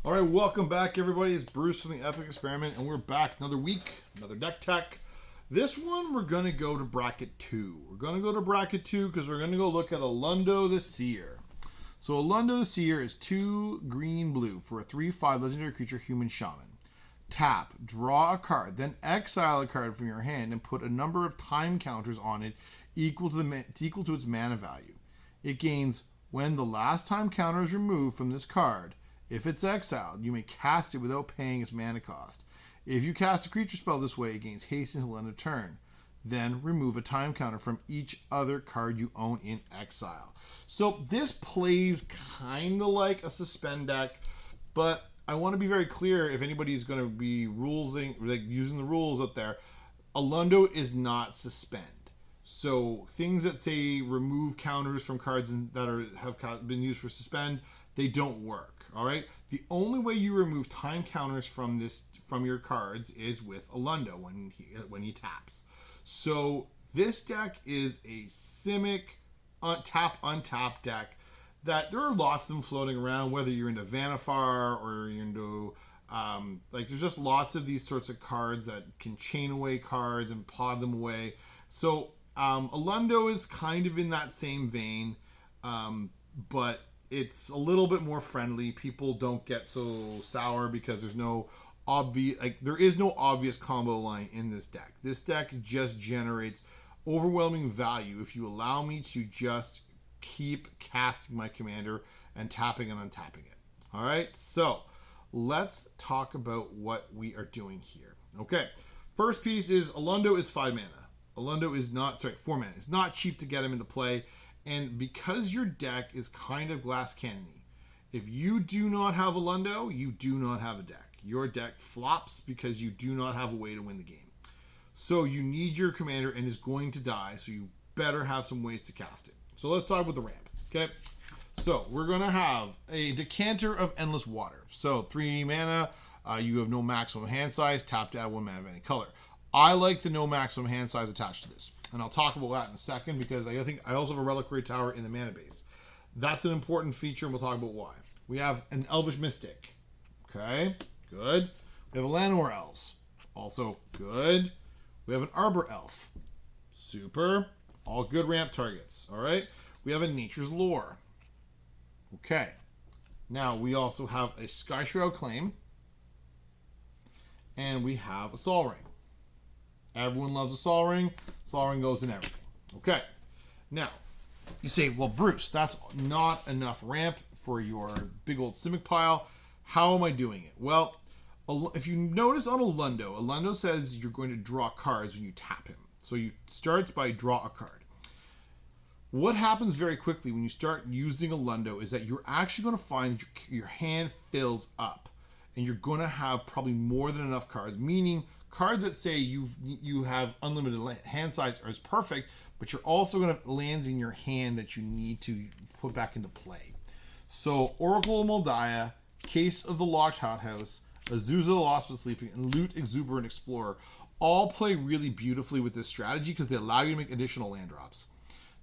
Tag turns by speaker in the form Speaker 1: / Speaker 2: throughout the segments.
Speaker 1: All right, welcome back, everybody. It's Bruce from the Epic Experiment, and we're back another week, another deck tech. This one, we're going to go to bracket 2. We're going to go to bracket 2 because we're going to go look at Alaundo the Seer. So Alaundo the Seer is 2 green-blue for a 3/5 legendary creature, human shaman. Tap, draw a card, then exile a card from your hand and put a number of time counters on it equal to its mana value. It gains when the last time counter is removed from this card. If it's exiled, you may cast it without paying its mana cost. If you cast a creature spell this way, it gains haste until end of turn. Then remove a time counter from each other card you own in exile. So this plays kind of like a suspend deck, but I want to be very clear if anybody's going to be using the rules out there. Alaundo is not suspend. So things that say remove counters from cards that have been used for suspend, they don't work. All right. The only way you remove time counters from your cards is with Alaundo when he taps. So this deck is a Simic tap untap deck that there are lots of them floating around. Whether you're into Vannifar or you're into there's just lots of these sorts of cards that can chain away cards and pod them away. So Alaundo is kind of in that same vein, but it's a little bit more friendly. People don't get so sour because there is no obvious combo line in this deck. This deck just generates overwhelming value if you allow me to just keep casting my commander and tapping and untapping it. All right, so let's talk about what we are doing here. Okay, first piece is Alaundo is 5 mana. Alaundo is 4 mana. It's not cheap to get him into play. And because your deck is kind of glass cannon-y, if you do not have Alaundo, you do not have a deck. Your deck flops because you do not have a way to win the game. So you need your commander and is going to die, so you better have some ways to cast it. So let's talk about the ramp, okay? So we're going to have a Decanter of Endless Water. So 3 mana, you have no maximum hand size, tap to add 1 mana of any color. I like the no maximum hand size attached to this. And I'll talk about that in a second because I think I also have a Reliquary Tower in the mana base. That's an important feature, and we'll talk about why. We have an Elvish Mystic. Okay, good. We have a Llanowar Elves. Also good. We have an Arbor Elf. Super. All good ramp targets. All right. We have a Nature's Lore. Okay. Now we also have a Skyshroud Claim. And we have a Sol Ring. Everyone loves a Sol Ring. Sol Ring goes in everything. Okay. Now, you say, well, Bruce, that's not enough ramp for your big old Simic pile. How am I doing it? Well, if you notice on Alaundo says you're going to draw cards when you tap him. So you starts by draw a card. What happens very quickly when you start using Alaundo is that you're actually going to find that your hand fills up. And you're going to have probably more than enough cards, meaning cards that say you have unlimited hand size is perfect, but you're also going to land in your hand that you need to put back into play. So Oracle of Moldiah, Case of the Locked Hothouse, Azusa the Lost but Sleeping, and Loot Exuberant Explorer all play really beautifully with this strategy because they allow you to make additional land drops.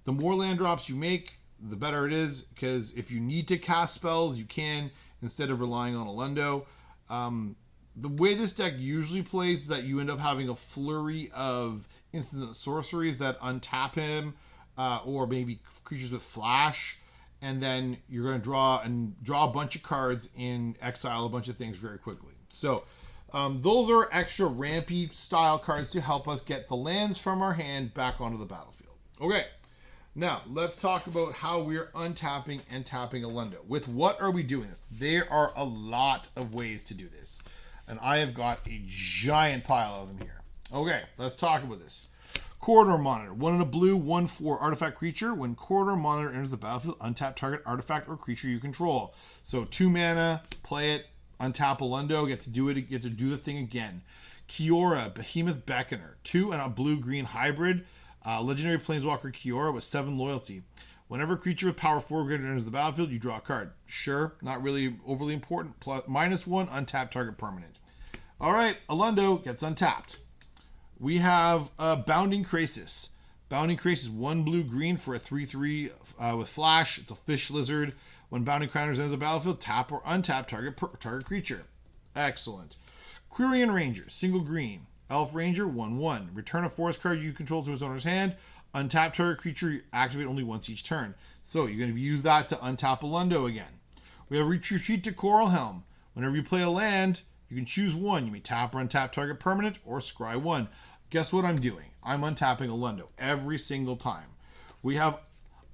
Speaker 1: The more land drops you make, the better it is, because if you need to cast spells, you can, instead of relying on Alaundo. The way this deck usually plays is that you end up having a flurry of instant sorceries that untap him, or maybe creatures with flash, and then you're going to draw a bunch of cards and exile a bunch of things very quickly. So those are extra rampy style cards to help us get the lands from our hand back onto the battlefield. Okay, now let's talk about how we're untapping and tapping Alaundo. With what are we doing this? There are a lot of ways to do this. And I have got a giant pile of them here. Okay, let's talk about this. Corridor Monitor. 1 in a blue, 1/4 artifact creature. When Corridor Monitor enters the battlefield, untap target artifact or creature you control. So 2 mana, play it, untap Alaundo, get to do the thing again. Kiora, Behemoth Beckoner. 2 and a blue-green hybrid. Legendary Planeswalker Kiora with 7 loyalty. Whenever a creature with power 4 greater enters the battlefield, you draw a card. Sure, not really overly important. -1, untap target permanent. All right, Alaundo gets untapped. We have Bounding Krasis. Bounding Krasis, 1 blue-green for a 3/3 with flash. It's a fish lizard When Bounty Crowners enters the battlefield, tap or untap target creature. Excellent. Quirion Ranger, single green. Elf Ranger, 1/1. Return a forest card you control to its owner's hand. Untap target creature, activate only once each turn. So you're going to use that to untap Alaundo again. We have Retreat to Coral Helm. Whenever you play a land, you can choose one. You may tap or untap target permanent or scry one. Guess what I'm doing? I'm untapping Alaundo every single time. We have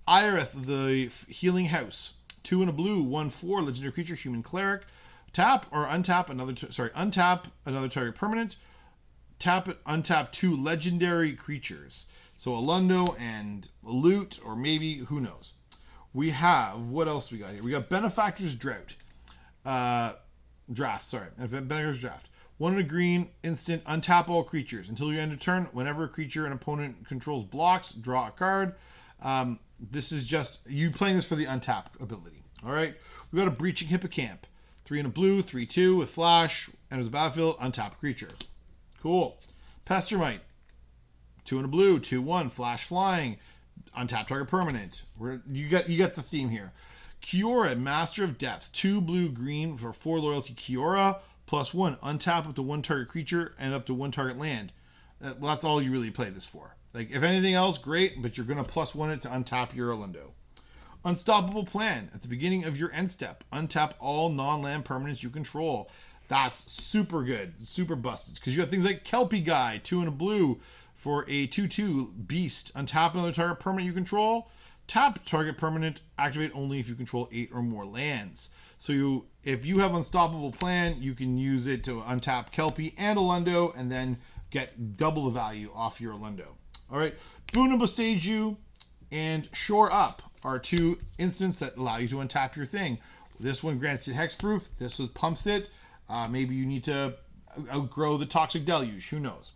Speaker 1: Irith, the Healing House. 2 and a blue, 1/4, legendary creature, human cleric. Tap or untap untap another target permanent. Tap it, untap 2 legendary creatures. So Alaundo and Loot, or maybe, who knows. We have, what else we got here? We got Benefactor's Draft. Benefactor's Draft. 1 and a green, instant, untap all creatures. Until you end a turn, whenever a creature an opponent controls blocks, draw a card. This is just you playing this for the untap ability. All right. We got a Breaching Hippocamp. 3 and a blue, 3/2 with flash, enters the battlefield, untap creature. Cool. Pestermite. 2 and a blue, 2/1, flash flying, untap target permanent. You get the theme here. Kiora, Master of Depths. 2 blue, green for 4 loyalty. Kiora, +1, untap up to 1 target creature and up to 1 target land. Well, that's all you really play this for. Like, if anything else, great, but you're going to +1 it to untap your Alaundo. Unstoppable Plan. At the beginning of your end step, untap all non-land permanents you control. That's super good, super busted. Because you have things like Kelpie Guy, 2 and a blue for a 2/2 beast. Untap another target permanent you control. Tap target permanent, activate only if you control 8 or more lands. So if you have Unstoppable Plan, you can use it to untap Kelpie and Alaundo and then get double the value off your Alaundo. All right, Boon of Boseiju and Shore Up are 2 instants that allow you to untap your thing. This one grants it hexproof. This one pumps it. Maybe you need to outgrow the Toxic Deluge. Who knows?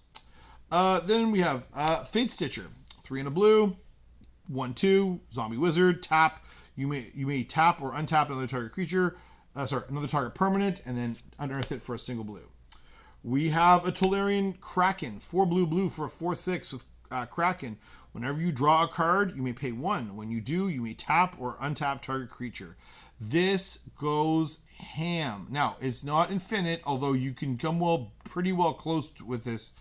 Speaker 1: Then we have Fate Stitcher. 3 and a blue, 1/2, zombie wizard. Tap. You may tap or untap another target creature. Another target permanent, and then unearth it for a single blue. We have a Tolarian Kraken. 4 blue for a 4/6 with Kraken. Whenever you draw a card, you may pay 1. When you do, you may tap or untap target creature. This goes ham. Now, it's not infinite, although you can come pretty well close with this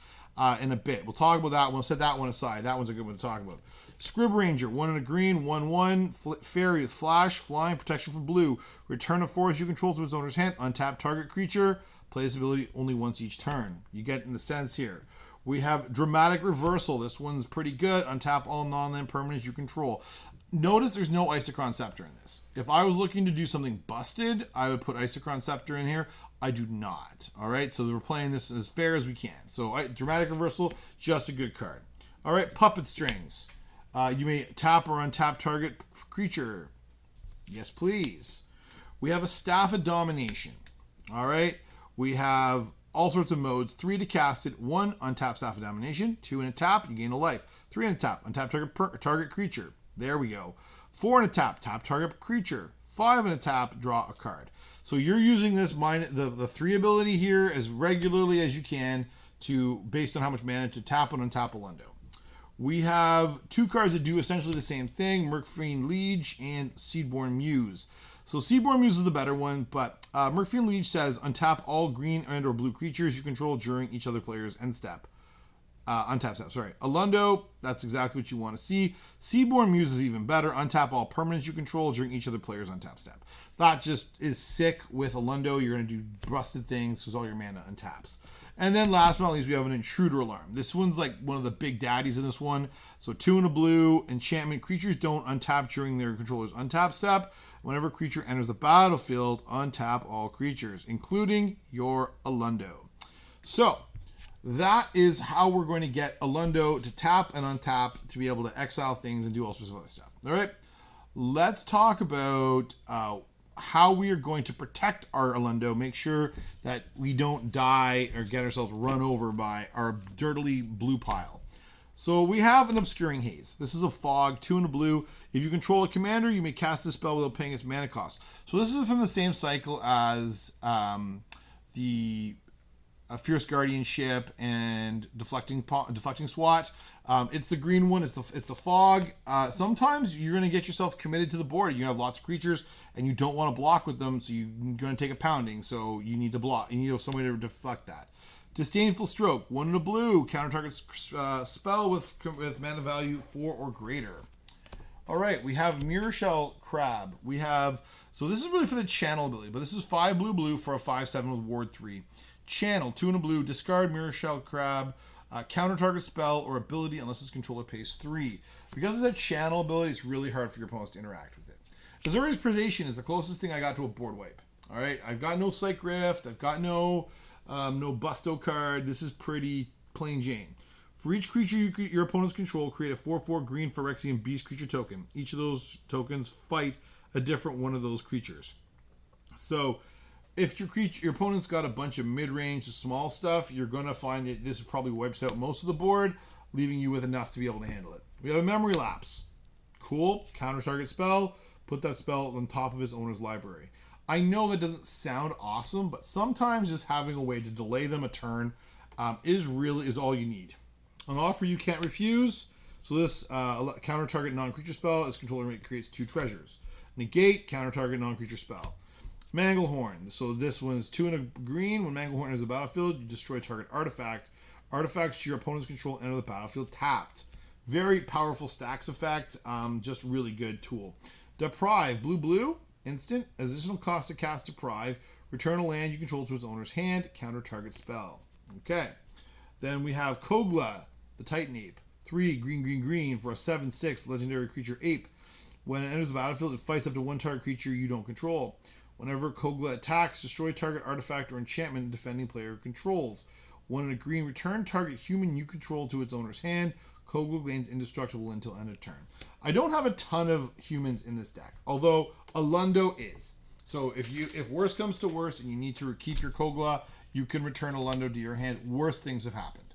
Speaker 1: in a bit. We'll talk about that one. We'll set that one aside. That one's a good one to talk about. Scrib Ranger, 1 and a green, 1/1, fairy with flash, flying, protection for blue. Return a forest you control to its owner's hand. Untap target creature. Play this ability only once each turn. You get in the sense here. We have Dramatic Reversal. This one's pretty good. Untap all non-land permanents you control. Notice there's no Isochron Scepter in this. If I was looking to do something busted, I would put Isochron Scepter in here. I do not. All right, so we're playing this as fair as we can. So Dramatic Reversal, just a good card. All right, Puppet Strings. You may tap or untap target creature. Yes, please. We have a Staff of Domination. All right, we have all sorts of modes. 3 to cast it. 1, untap Staff of Domination. 2 in a tap, you gain a life. 3 in a tap, untap target creature. There we go. 4 in a tap, tap target creature. 5 in a tap, draw a card. So you're using this the 3 ability here as regularly as you can based on how much mana to tap and untap Alaundo. We have 2 cards that do essentially the same thing, Murkfiend Liege and Seedborn Muse. So Seedborn Muse is the better one, but Murkfiend Liege says untap all green and or blue creatures you control during each other player's end step. Untap step, sorry. Alaundo, that's exactly what you want to see. Seedborn Muse is even better. Untap all permanents you control during each other player's untap step. That just is sick with Alaundo. You're going to do busted things because all your mana untaps. And then last but not least, we have an Intruder Alarm. This one's like one of the big daddies in this one. So 2 and a blue, enchantment. Creatures don't untap during their controller's untap step. Whenever a creature enters the battlefield, untap all creatures, including your Alaundo. So that is how we're going to get Alaundo to tap and untap to be able to exile things and do all sorts of other stuff. All right, let's talk about how we are going to protect our Alaundo, make sure that we don't die or get ourselves run over by our dirtily blue pile. So we have an Obscuring Haze. This is a fog, 2 and a blue. If you control a commander, you may cast this spell without paying its mana cost. So this is from the same cycle as the Fierce Guardianship and deflecting SWAT. It's the green one. It's the fog. Sometimes you're going to get yourself committed to the board. You have lots of creatures and you don't want to block with them, so you're going to take a pounding. So you need to block. You need somebody to deflect that. Disdainful Stroke, 1 in a blue, counter target spell with mana value 4 or greater. All right, we have Mirror Shell Crab. So this is really for the channel ability, but this is 5 blue for a 5/7 with ward 3. Channel, 2 in a blue, discard Mirror Shell Crab, counter target spell or ability unless its controller pays 3. Because it's a channel ability, it's really hard for your opponents to interact with it. Azorius Predation is the closest thing I got to a board wipe. All right, I've got no Psych Rift, I've got no Busto card. This is pretty plain Jane. For each creature your opponents control, create a 4/4 green Phyrexian Beast creature token. Each of those tokens fight a different one of those creatures. So if your opponent's got a bunch of mid-range to small stuff, you're going to find that this probably wipes out most of the board, leaving you with enough to be able to handle it. We have a Memory Lapse. Cool. Counter target spell. Put that spell on top of his owner's library. I know that doesn't sound awesome, but sometimes just having a way to delay them a turn is all you need. An offer you can't refuse. So this counter target non-creature spell, its controller creates 2 treasures. Negate, counter target non-creature spell. Manglehorn. So this one's 2 in a green. When Manglehorn enters the battlefield, you destroy target artifact. Artifacts to your opponent's control enter the battlefield tapped. Very powerful stacks effect. Just really good tool. Deprive. Blue. Instant. Additional cost to cast Deprive. Return a land you control to its owner's hand. Counter target spell. Okay. Then we have Kogla, the Titan Ape. 3 green for a 7/6 legendary creature ape. When it enters the battlefield, it fights up to 1 target creature you don't control. Whenever Kogla attacks, destroy target artifact or enchantment defending player controls. 1 in a green, return target human you control to its owner's hand. Kogla gains indestructible until end of turn. I don't have a ton of humans in this deck, although Alaundo is. So if worse comes to worse and you need to keep your Kogla, you can return Alaundo to your hand. Worse things have happened.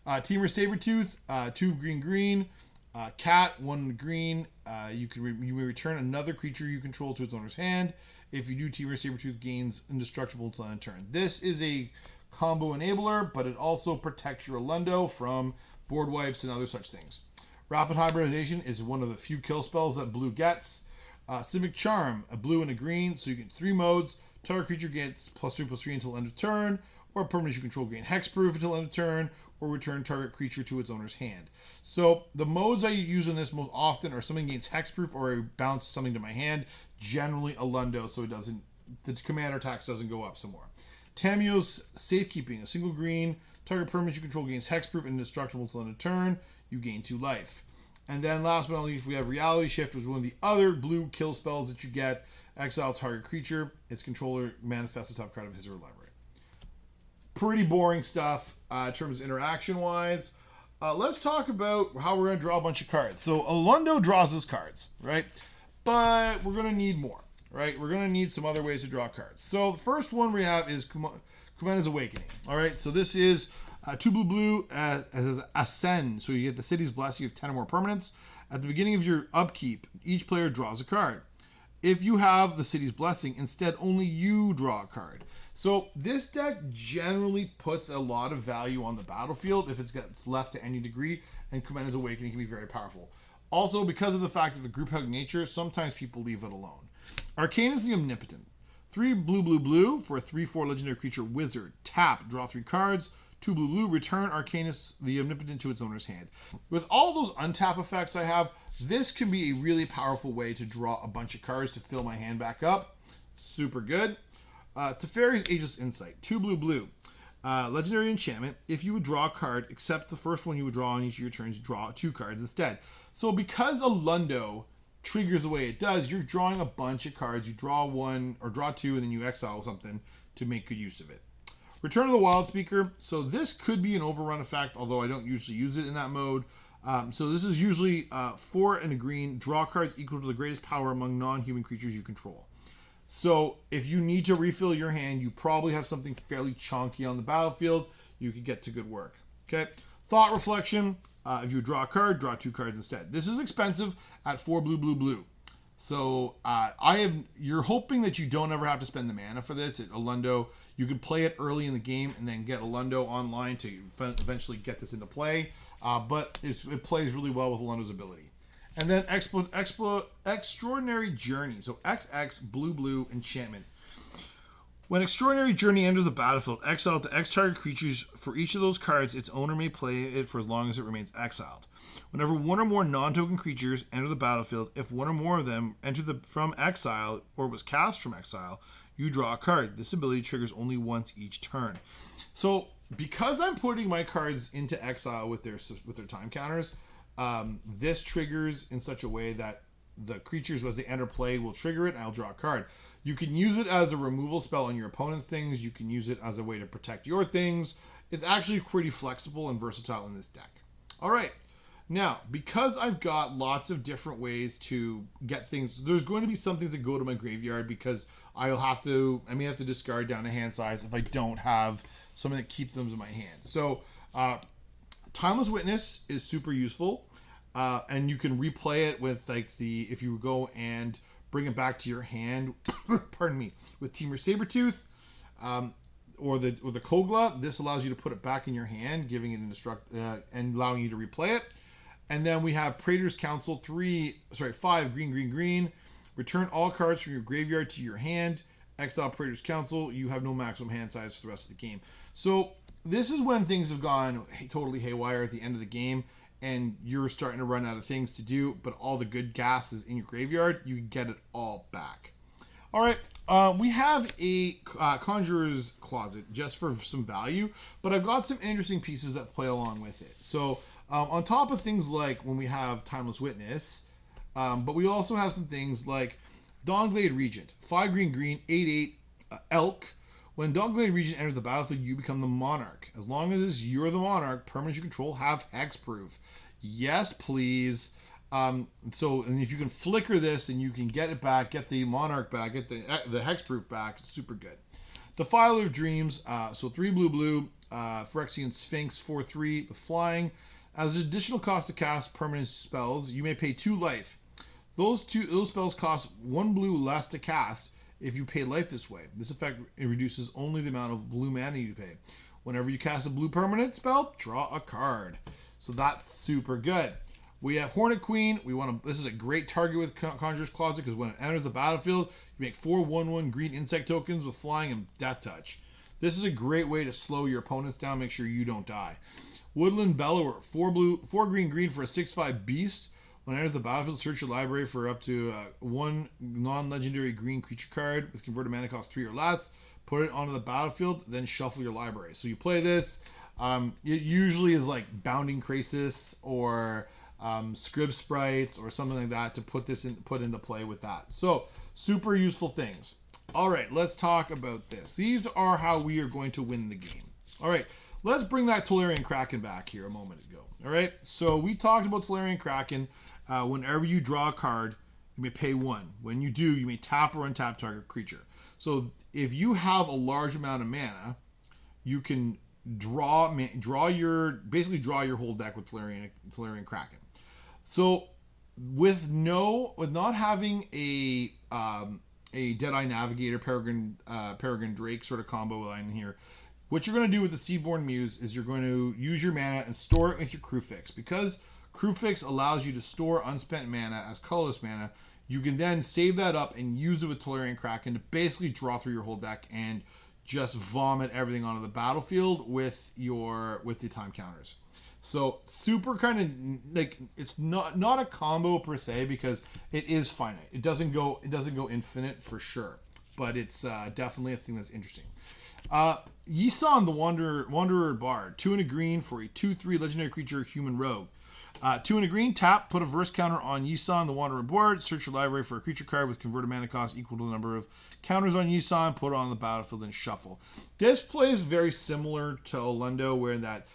Speaker 1: Teamer Sabertooth, 2 green. Cat, 1 green. You may return another creature you control to its owner's hand. If you do, Teamer Sabertooth gains indestructible until end of turn. This is a combo enabler, but it also protects your Alaundo from board wipes and other such things. Rapid Hybridization is one of the few kill spells that blue gets. Simic Charm, a blue and a green, so you get 3 modes. Target creature gets +3/+3 until end of turn, or permanent you control gain hexproof until end of turn, or return target creature to its owner's hand. So the modes I use in this most often are something gains hexproof or I bounce something to my hand, generally Alaundo, so the commander tax doesn't go up some more. Tamiyo's Safekeeping, a single green, target permanent you control gains hexproof and indestructible until end of turn, you gain 2 life. And then last but not least, we have Reality Shift, which is one of the other blue kill spells that you get. Exile target creature, its controller manifests the top card of his or her library. Pretty boring stuff in terms of interaction-wise. Let's talk about how we're going to draw a bunch of cards. So Alaundo draws his cards, right? But we're going to need more, right? We're going to need some other ways to draw cards. So the first one we have is Kumena's Awakening. All right, so this is 2 blue as Ascend. So you get the city's blessing of 10 or more permanents. At the beginning of your upkeep, each player draws a card. If you have the city's blessing, instead only you draw a card. So this deck generally puts a lot of value on the battlefield if it's left to any degree, and Kumena's Awakening can be very powerful. Also, because of the fact of the group hug nature, sometimes people leave it alone. Arcanus the Omnipotent. 3 blue for a 3/4 legendary creature wizard. Tap, draw 3 cards. 2 blue, return Arcanus the Omnipotent to its owner's hand. With all those untap effects I have, this can be a really powerful way to draw a bunch of cards to fill my hand back up. Super good. Teferi's Ageless Insight. 2 blue. Legendary enchantment. If you would draw a card, except the first one you would draw on each of your turns, you draw 2 cards instead. So because Alaundo triggers the way it does, you're drawing a bunch of cards. You draw 1 or draw 2, and then you exile something to make good use of it. Return of the Wild Speaker. So this could be an overrun effect, although I don't usually use it in that mode. So this is usually 4 and a green. Draw cards equal to the greatest power among non-human creatures you control. So if you need to refill your hand, you probably have something fairly chunky on the battlefield. You could get to good work. Okay. Thought Reflection. If you draw a card, draw 2 cards instead. This is expensive at 4 blue. So you're hoping that you don't ever have to spend the mana for this. Alaundo, you could play it early in the game and then get Alaundo online to eventually get this into play. But it plays really well with Alaundo's ability. And then Extraordinary Journey. So XX, blue, enchantment. When Extraordinary Journey enters the battlefield, exile to X target creatures. For each of those cards, its owner may play it for as long as it remains exiled. Whenever one or more non-token creatures enter the battlefield, if one or more of them entered from exile or was cast from exile, you draw a card. This ability triggers only once each turn. So because I'm putting my cards into exile with their time counters, this triggers in such a way that the creatures as they enter play will trigger it and I'll draw a card. You can use it as a removal spell on your opponent's things. You can use it as a way to protect your things. It's actually pretty flexible and versatile in this deck. All right. Now, because I've got lots of different ways to get things, there's going to be some things that go to my graveyard because I may have to discard down to hand size if I don't have something that keeps them in my hand. So, Timeless Witness is super useful. And you can replay it with if you go and bring it back to your hand, pardon me, with Temur Sabertooth, or the Kogla. This allows you to put it back in your hand, giving it and allowing you to replay it. And then we have Praetor's Council, 5 green. Return all cards from your graveyard to your hand. Exile Praetor's Council. You have no maximum hand size for the rest of the game. So this is when things have gone totally haywire at the end of the game, and you're starting to run out of things to do, but all the good gas is in your graveyard. You get it all back. All right, we have a Conjurer's Closet just for some value, but I've got some interesting pieces that play along with it. So on top of things like when we have Timeless Witness, but we also have some things like Dawnglade Regent, 5 green, 8/8 Elk. When Dawnglade Regent enters the battlefield, you become the Monarch. As long as you're the Monarch, permanents you control have hexproof. Yes, please. And if you can flicker this and you can get it back, get the Monarch back, get the hexproof back, it's super good. Defiler of Dreams, 3 blue, Phyrexian Sphinx, 4/3 with flying. As an additional cost to cast permanent spells, you may pay 2 life. Those spells cost 1 blue less to cast if you pay life this way. This effect reduces only the amount of blue mana you pay. Whenever you cast a blue permanent spell, draw a card. So that's super good. We have Hornet Queen. This is a great target with Conjurer's Closet because when it enters the battlefield, you make 4/1/1 green insect tokens with flying and death touch. This is a great way to slow your opponents down, make sure you don't die. Woodland Bellower, 4 green for a 6/5 beast. When it enters the battlefield, search your library for up to 1 non-legendary green creature card with converted mana cost 3 or less. Put it onto the battlefield, then shuffle your library. So you play this. It usually is like Bounding Krasis or Scrib Sprites or something like that to put into play with that. So super useful things. All right, let's talk about this. These are how we are going to win the game. All right, let's bring that Tolarian Kraken back here a moment ago. All right, so we talked about Tolarian Kraken. Whenever you draw a card, you may pay 1. When you do, you may tap or untap target creature. So if you have a large amount of mana, you can draw your whole deck with Tolarian Kraken. So with not having a Deadeye Navigator, Peregrine Drake sort of combo line here, what you're going to do with the Seaborn Muse is you're going to use your mana and store it with your Crew Fix. Because Crew Fix allows you to store unspent mana as colorless mana, you can then save that up and use it with Tolarian Kraken to basically draw through your whole deck and just vomit everything onto the battlefield with the time counters. So super kind of like, it's not a combo per se because it is finite. It doesn't go infinite for sure, but it's definitely a thing that's interesting. Yisan the Wanderer Bard, 2 and a green for a 2/3 legendary creature, human rogue. 2 and a green, tap, put a verse counter on Yisan the Wanderer Board, search your library for a creature card with converted mana cost equal to the number of counters on Yisan, put it on the battlefield and shuffle. This plays very similar to Alaundo, where that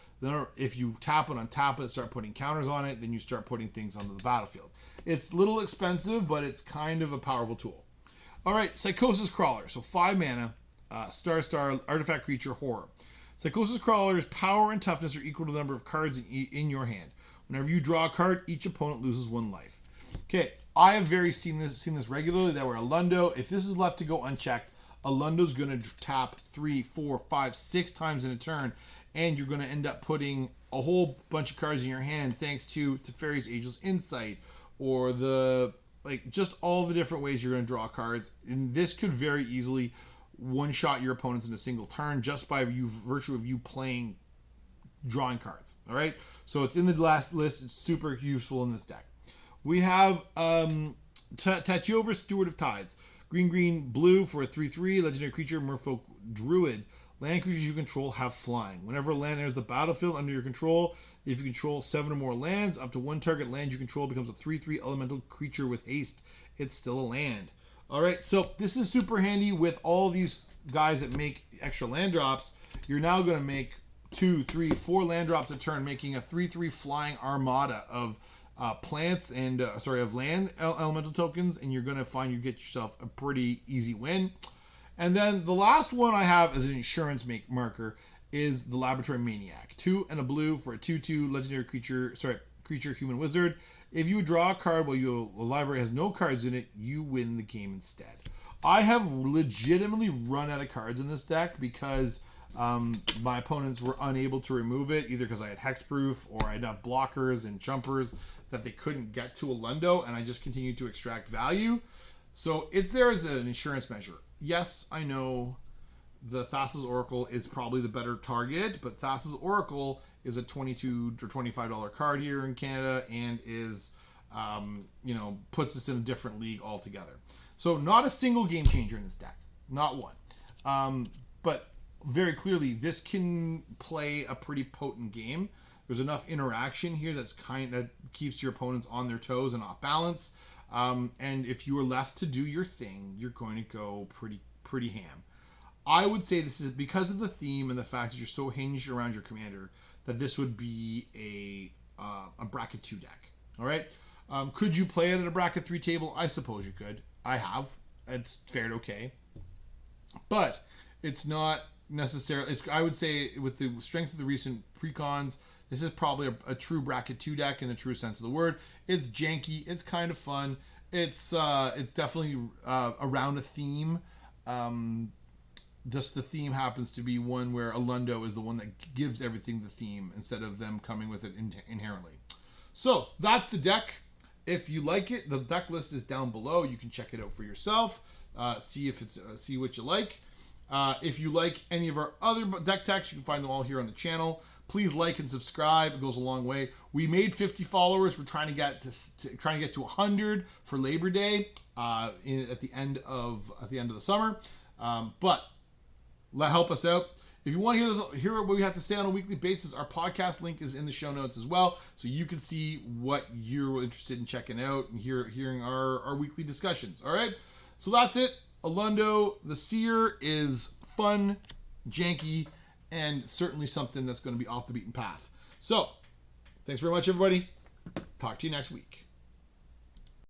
Speaker 1: if you tap it, untap it, start putting counters on it, then you start putting things onto the battlefield. It's a little expensive, but it's kind of a powerful tool. All right, Psychosis Crawler, so 5 mana, star, artifact creature, horror. Psychosis Crawler's power and toughness are equal to the number of cards in your hand. Whenever you draw a card, each opponent loses 1 life. Okay, I have seen this regularly, that where Alaundo, if this is left to go unchecked, Alaundo's going to tap 3, 4, 5, 6 times in a turn, and you're going to end up putting a whole bunch of cards in your hand thanks to Teferi's Ageless Insight, or just all the different ways you're going to draw cards. And this could very easily one-shot your opponents in a single turn just by virtue of you drawing cards. All right, so it's in the last list. It's super useful in this deck. We have Tachover, Steward of Tides. Green, blue for a 3/3 legendary creature, Merfolk Druid. Land creatures you control have flying. Whenever a land enters the battlefield under your control, if you control 7 or more lands, up to one target land you control becomes a 3/3 elemental creature with haste. It's still a land. All right, so this is super handy with all these guys that make extra land drops. You're now going to make 2, 3, 4 land drops a turn, making a 3/3 flying armada of plants and of land elemental tokens, and you're going to find you get yourself a pretty easy win. And then the last one I have as an insurance marker is the Laboratory Maniac. 2 and a blue for a 2/2 legendary creature human wizard. If you draw a card while your library has no cards in it, you win the game instead. I have legitimately run out of cards in this deck because my opponents were unable to remove it, either because I had hexproof or I had enough blockers and jumpers that they couldn't get to Alaundo, and I just continued to extract value. So it's there as an insurance measure. Yes, I know the Thassa's Oracle is probably the better target, but Thassa's Oracle is a $22 or $25 card here in Canada, and is, puts us in a different league altogether. So not a single game changer in this deck, not one. But very clearly, this can play a pretty potent game. There's enough interaction here that keeps your opponents on their toes and off balance. And if you are left to do your thing, you're going to go pretty ham. I would say this is because of the theme and the fact that you're so hinged around your commander that this would be a bracket 2 deck. All right. Could you play it at a bracket 3 table? I suppose you could. I have. It's fared okay, but it's not necessarily. I would say with the strength of the recent precons, this is probably a true bracket 2 deck in the true sense of the word. It's janky. It's kind of fun. It's definitely around a theme. Just the theme happens to be one where Alaundo is the one that gives everything the theme instead of them coming with it inherently. So that's the deck. If you like it, the deck list is down below. You can check it out for yourself. See what you like. If you like any of our other deck techs, you can find them all here on the channel. Please like and subscribe. It goes a long way. We made 50 followers. We're trying to get to 100 for Labor Day at the end of the summer. But help us out. If you want to hear what we have to say on a weekly basis, our podcast link is in the show notes as well, so you can see what you're interested in checking out and hearing our weekly discussions. All right, so that's it. Alaundo the Seer is fun, janky, and certainly something that's going to be off the beaten path. So, thanks very much, everybody. Talk to you next week.